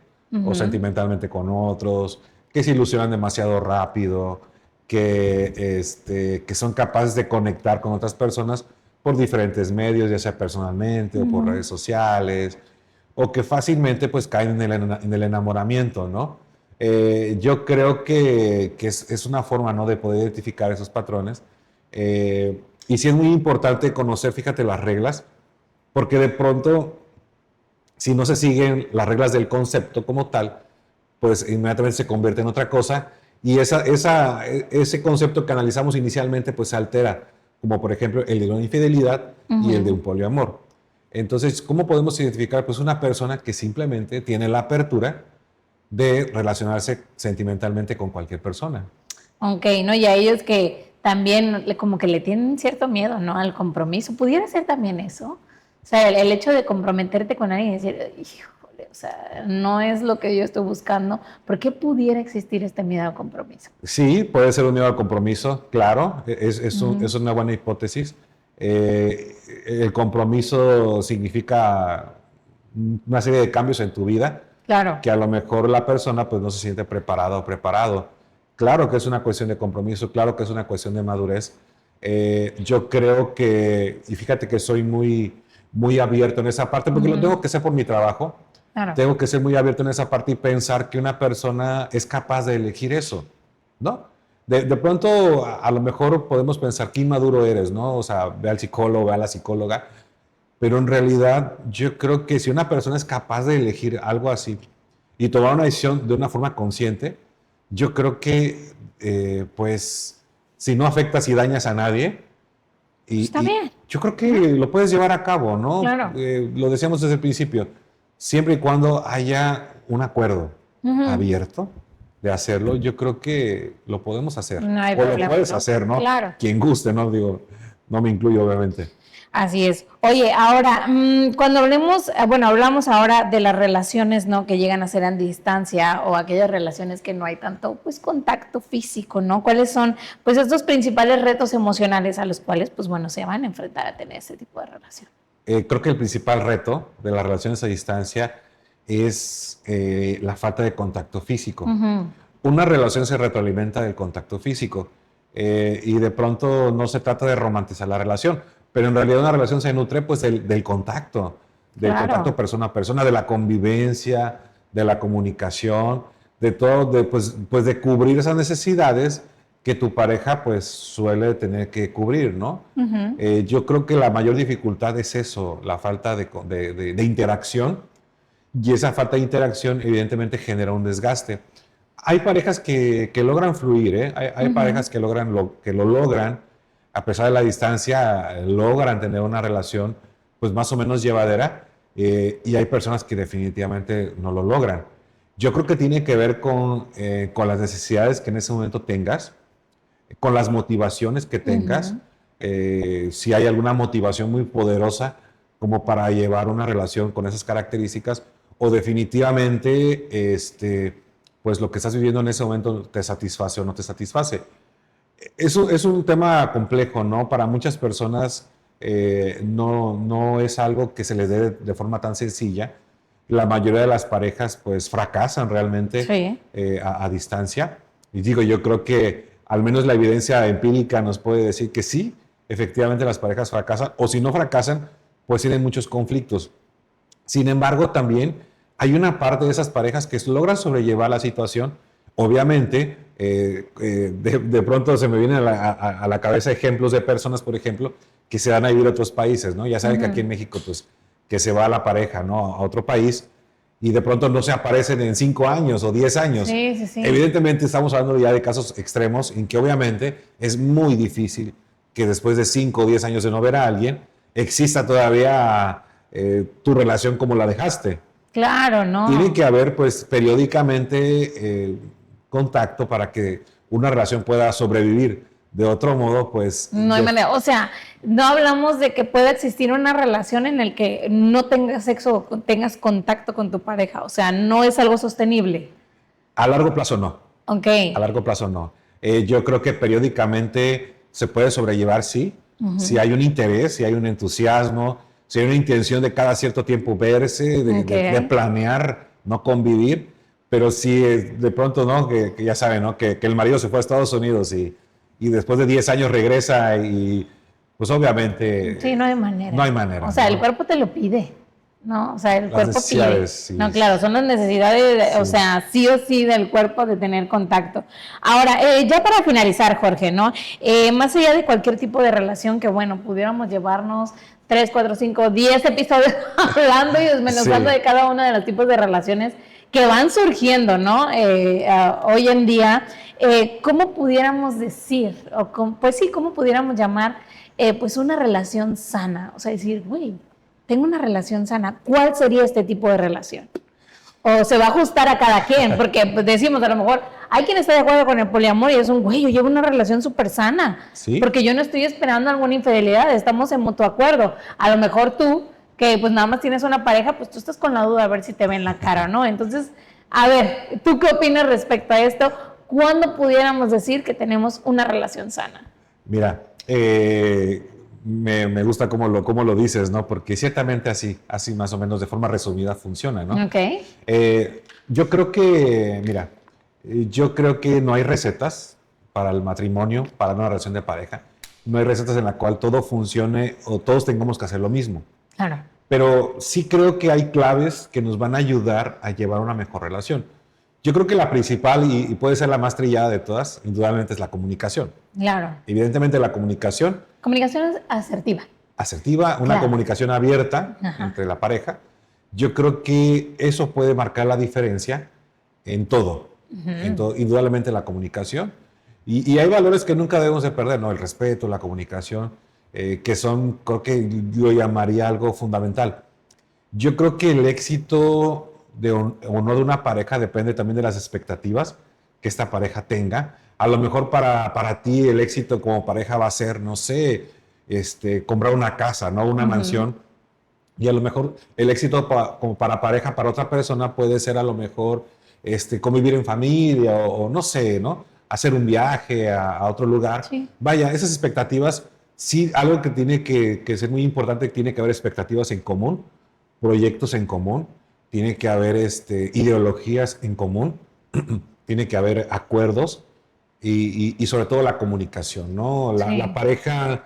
B: o sentimentalmente con otros, que se ilusionan demasiado rápido, que son capaces de conectar con otras personas por diferentes medios, ya sea personalmente o por redes sociales, o que fácilmente pues caen en el enamoramiento, ¿no? Yo creo que es una forma, ¿no?, de poder identificar esos patrones. Y sí es muy importante conocer, fíjate, las reglas, porque de pronto, si no se siguen las reglas del concepto como tal, pues inmediatamente se convierte en otra cosa, y ese concepto que analizamos inicialmente pues se altera, como por ejemplo el de una infidelidad y el de un poliamor. Entonces, ¿cómo podemos identificar pues una persona que simplemente tiene la apertura de relacionarse sentimentalmente con cualquier persona?
A: Ok, ¿no? Y a ellos que también como que le tienen cierto miedo, ¿no?, al compromiso. ¿Pudiera ser también eso? O sea, el hecho de comprometerte con alguien y decir, híjole, o sea, no es lo que yo estoy buscando. ¿Por qué pudiera existir este miedo al compromiso?
B: Sí, puede ser un miedo al compromiso, claro, es una buena hipótesis. El compromiso significa una serie de cambios en tu vida,
A: Claro.
B: que a lo mejor la persona pues no se siente preparada o preparado. Claro que es una cuestión de compromiso, claro que es una cuestión de madurez. Yo creo que, y fíjate que soy muy abierto en esa parte, porque lo tengo que hacer por mi trabajo.
A: Claro.
B: Tengo que ser muy abierto en esa parte y pensar que una persona es capaz de elegir eso, ¿no? De pronto, a lo mejor podemos pensar qué inmaduro eres, ¿no? O sea, ve al psicólogo, ve a la psicóloga, pero en realidad yo creo que si una persona es capaz de elegir algo así y tomar una decisión de una forma consciente, yo creo que, pues, si no afectas y dañas a nadie,
A: Está bien.
B: yo creo que lo puedes llevar a cabo, ¿no?
A: Claro.
B: Lo decíamos desde el principio, siempre y cuando haya un acuerdo abierto de hacerlo, yo creo que lo podemos hacer.
A: No hay
B: o lo
A: problema,
B: puedes
A: ¿no?
B: hacer, ¿no?
A: Claro.
B: Quien guste, ¿no? Digo, no me incluyo, obviamente.
A: Así es. Oye, ahora, cuando hablamos ahora de las relaciones, ¿no?, que llegan a ser a distancia, o aquellas relaciones que no hay tanto, pues, contacto físico, ¿no? ¿Cuáles son, pues, estos principales retos emocionales a los cuales, pues, bueno, se van a enfrentar a tener ese tipo de relación?
B: Creo que el principal reto de las relaciones a distancia es la falta de contacto físico. Una relación se retroalimenta del contacto físico, y de pronto no se trata de romantizar la relación, pero en realidad una relación se nutre pues del contacto, del contacto persona a persona, de la convivencia, de la comunicación, de todo, pues de cubrir esas necesidades que tu pareja pues suele tener que cubrir, ¿no? Yo creo que la mayor dificultad es eso, la falta de interacción, y esa falta de interacción evidentemente genera un desgaste. Hay parejas que logran fluir, ¿eh? Hay parejas que lo logran, a pesar de la distancia, logran tener una relación pues más o menos llevadera, y hay personas que definitivamente no lo logran. Yo creo que tiene que ver con las necesidades que en ese momento tengas, con las motivaciones que tengas, si hay alguna motivación muy poderosa como para llevar una relación con esas características, o definitivamente pues lo que estás viviendo en ese momento te satisface o no te satisface. Eso es un tema complejo, ¿no? Para muchas personas no es algo que se les dé de forma tan sencilla. La mayoría de las parejas pues fracasan realmente a distancia. Y digo, yo creo que al menos la evidencia empírica nos puede decir que sí, efectivamente las parejas fracasan, o si no fracasan, pues tienen muchos conflictos. Sin embargo, también hay una parte de esas parejas que logran sobrellevar la situación. Obviamente, de pronto se me vienen a la cabeza ejemplos de personas, por ejemplo, que se van a vivir a otros países, ¿no? Ya saben que aquí en México, pues, que se va la pareja, ¿no?, a otro país, y de pronto no se aparecen en 5 años o 10 años.
A: Sí.
B: Evidentemente estamos hablando ya de casos extremos en que obviamente es muy difícil que después de 5 o 10 años de no ver a alguien, exista todavía tu relación como la dejaste.
A: Claro, ¿no?
B: Tiene que haber, pues, periódicamente contacto para que una relación pueda sobrevivir. De otro modo, pues...
A: No hay manera. O sea, no hablamos de que pueda existir una relación en la que no tengas sexo o tengas contacto con tu pareja. O sea, no es algo sostenible.
B: A largo plazo no.
A: Ok.
B: A largo plazo no. Yo creo que periódicamente se puede sobrellevar, sí. Si hay un interés, si hay un entusiasmo, si hay una intención de cada cierto tiempo verse, de planear, no convivir, Pero sí, de pronto, ¿no? Que ya saben, ¿no? Que el marido se fue a Estados Unidos y después de 10 años regresa y pues obviamente...
A: Sí, no hay manera.
B: No hay manera.
A: O sea,
B: ¿no?
A: el cuerpo te lo pide, ¿no? O sea, el
B: Las
A: cuerpo
B: necesidades,
A: pide.
B: sí.
A: No, claro, son las necesidades,
B: Sí.
A: o sea, sí o sí del cuerpo de tener contacto. Ahora, ya para finalizar, Jorge, ¿no? Más allá de cualquier tipo de relación que, bueno, pudiéramos llevarnos 3, 4, 5, 10 episodios hablando y desmenuzando
B: Sí.
A: de cada uno de los tipos de relaciones que van surgiendo, ¿no? Hoy en día, ¿cómo pudiéramos decir, pues sí, cómo pudiéramos llamar, pues una relación sana? O sea, decir, güey, tengo una relación sana, ¿cuál sería este tipo de relación? O se va a ajustar a cada quien, porque pues, decimos, a lo mejor, hay quien está de acuerdo con el poliamor y es un, güey, yo llevo una relación súper sana,
B: ¿Sí?
A: porque yo no estoy esperando alguna infidelidad, estamos en mutuo acuerdo. A lo mejor tú, que pues nada más tienes una pareja, pues tú estás con la duda a ver si te ven la cara, ¿no? Entonces, a ver, ¿tú qué opinas respecto a esto? ¿Cuándo pudiéramos decir que tenemos una relación sana?
B: Mira, me gusta cómo lo dices, ¿no? Porque ciertamente así más o menos de forma resumida funciona, ¿no?
A: Ok.
B: Yo creo que, mira, yo creo que no hay recetas para el matrimonio, para una relación de pareja. No hay recetas en la cual todo funcione o todos tengamos que hacer lo mismo.
A: Claro.
B: Pero sí creo que hay claves que nos van a ayudar a llevar una mejor relación. Yo creo que la principal y puede ser la más trillada de todas, indudablemente es la comunicación.
A: Claro.
B: Evidentemente la comunicación
A: Comunicación asertiva.
B: asertiva, una
A: Claro.
B: comunicación abierta
A: Ajá.
B: entre la pareja. Yo creo que eso puede marcar la diferencia en todo. Indudablemente la comunicación. Y hay valores que nunca debemos de perder, ¿no? El respeto, la comunicación, que son, creo que yo llamaría algo fundamental. Yo creo que el éxito o no de una pareja depende también de las expectativas que esta pareja tenga. A lo mejor para ti el éxito como pareja va a ser, no sé, comprar una casa, ¿no? Una mansión. Y a lo mejor el éxito como para pareja, para otra persona puede ser a lo mejor convivir en familia o no sé, ¿no? Hacer un viaje a otro lugar.
A: Sí.
B: Vaya, esas expectativas, sí, algo que tiene que ser muy importante, tiene que haber expectativas en común, proyectos en común, tiene que haber ideologías en común, tiene que haber acuerdos y sobre todo la comunicación, ¿no?
A: Sí.
B: La pareja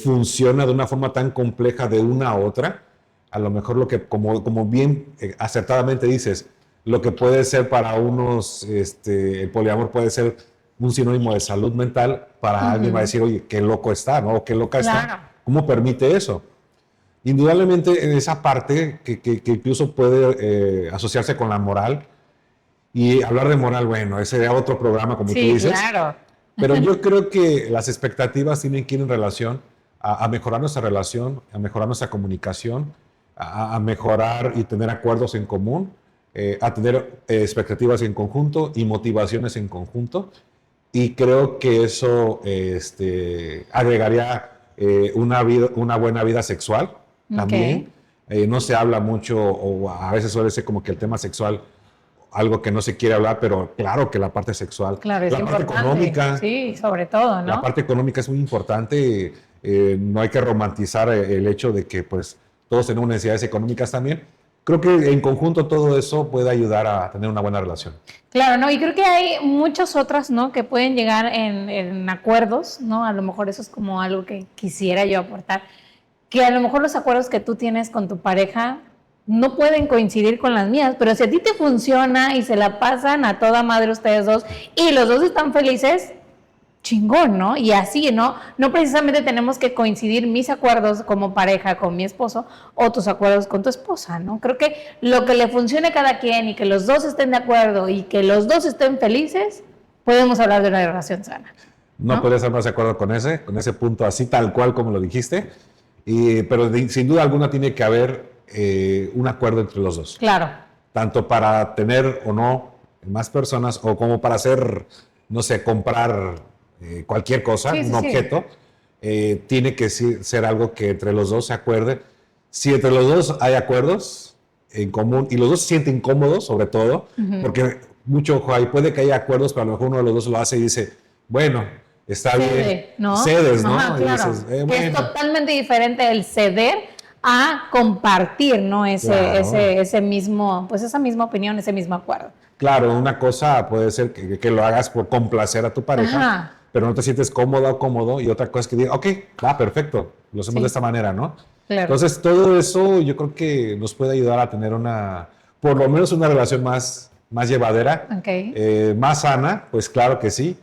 B: funciona de una forma tan compleja de una a otra, a lo mejor lo que, como bien acertadamente dices, lo que puede ser para unos, el poliamor puede ser un sinónimo de salud mental, para alguien va a decir, oye, qué loco está, ¿no? Qué loca
A: Claro.
B: está. ¿Cómo permite eso? Indudablemente en esa parte que incluso puede asociarse con la moral, y hablar de moral, bueno, ese sería otro programa, como tú
A: Sí,
B: dices.
A: claro.
B: Pero yo creo que las expectativas tienen que ir en relación a mejorar nuestra relación, a mejorar nuestra comunicación, a mejorar y tener acuerdos en común, a tener expectativas en conjunto y motivaciones en conjunto. Y creo que eso agregaría una buena vida sexual también. No se habla mucho, o a veces suele ser como que el tema sexual algo que no se quiere hablar, pero claro que la parte sexual,
A: Claro, es
B: la parte
A: importante.
B: económica,
A: Sí, sobre todo, ¿no?
B: la parte económica es muy importante. No hay que romantizar el hecho de que pues todos tenemos necesidades económicas también. Creo que en conjunto todo eso puede ayudar a tener una buena relación.
A: Claro, ¿no? Y creo que hay muchas otras, ¿no? Que pueden llegar en acuerdos, ¿no? A lo mejor eso es como algo que quisiera yo aportar, que a lo mejor los acuerdos que tú tienes con tu pareja no pueden coincidir con las mías, pero si a ti te funciona y se la pasan a toda madre ustedes dos y los dos están felices, chingón, ¿no? Y así, ¿no? No precisamente tenemos que coincidir mis acuerdos como pareja con mi esposo o tus acuerdos con tu esposa, ¿no? Creo que lo que le funcione a cada quien y que los dos estén de acuerdo y que los dos estén felices, podemos hablar de una relación sana.
B: No podría estar más de acuerdo con ese punto, así tal cual como lo dijiste, pero sin duda alguna tiene que haber un acuerdo entre los dos.
A: Claro.
B: Tanto para tener o no más personas o como para hacer, no sé, comprar cualquier cosa,
A: Sí, sí,
B: un objeto, tiene que ser algo que entre los dos se acuerde. Si entre los dos hay acuerdos en común y los dos se sienten cómodos, sobre todo, porque mucho ojo ahí, puede que haya acuerdos, pero a lo mejor uno de los dos lo hace y dice, bueno, está bien,
A: ¿no?
B: cedes, ¿no?
A: Ajá,
B: Y
A: claro.
B: dices,
A: Que
B: bueno.
A: es totalmente diferente el ceder a compartir, ¿no?
B: Claro.
A: Ese mismo, pues esa misma opinión, ese mismo acuerdo.
B: Claro, una cosa puede ser que lo hagas por complacer a tu pareja,
A: Ajá.
B: pero no te sientes cómoda o cómodo, y otra cosa es que diga, ok, va, perfecto, lo hacemos
A: Sí.
B: de esta manera, ¿no?
A: Claro.
B: Entonces, todo eso yo creo que nos puede ayudar a tener por lo menos una relación más llevadera,
A: Ok.
B: más sana, pues claro que sí,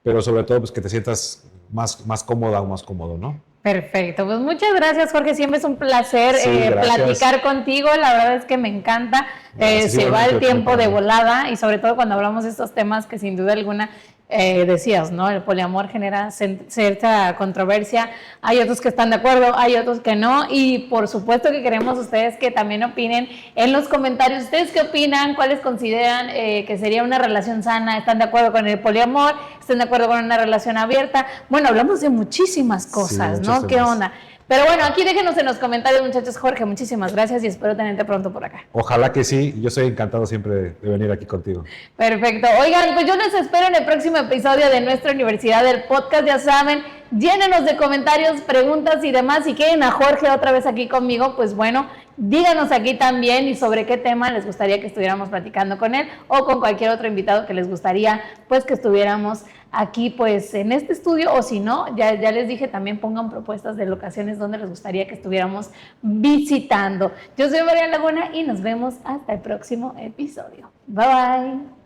B: pero sobre todo pues que te sientas más cómoda o más cómodo, ¿no?
A: Perfecto, pues muchas gracias, Jorge, siempre es un placer
B: Sí, gracias.
A: platicar contigo, la verdad es que me encanta,
B: Gracias,
A: se va el
B: igualmente,
A: tiempo
B: para
A: de
B: mí.
A: volada y sobre todo cuando hablamos de estos temas que sin duda alguna decías, ¿no? El poliamor genera cierta controversia, hay otros que están de acuerdo, hay otros que no, y por supuesto que queremos ustedes que también opinen en los comentarios. ¿Ustedes qué opinan? ¿Cuáles consideran que sería una relación sana? ¿Están de acuerdo con el poliamor? ¿Están de acuerdo con una relación abierta? Bueno, hablamos de muchísimas cosas,
B: Sí,
A: ¿no?
B: muchos
A: ¿Qué
B: temas.
A: onda? Pero bueno, aquí déjenos en los comentarios, muchachos. Jorge, muchísimas gracias y espero tenerte pronto por acá.
B: Ojalá que sí, yo soy encantado siempre de venir aquí contigo.
A: Perfecto. Oigan, pues yo les espero en el próximo episodio de nuestra universidad del podcast. Ya saben, llénenos de comentarios, preguntas y demás. Si quieren a Jorge otra vez aquí conmigo, pues bueno, díganos aquí también y sobre qué tema les gustaría que estuviéramos platicando con él o con cualquier otro invitado que les gustaría pues que estuviéramos aquí pues en este estudio, o si no, ya les dije, también pongan propuestas de locaciones donde les gustaría que estuviéramos visitando. Yo soy María Laguna y nos vemos hasta el próximo episodio. Bye bye.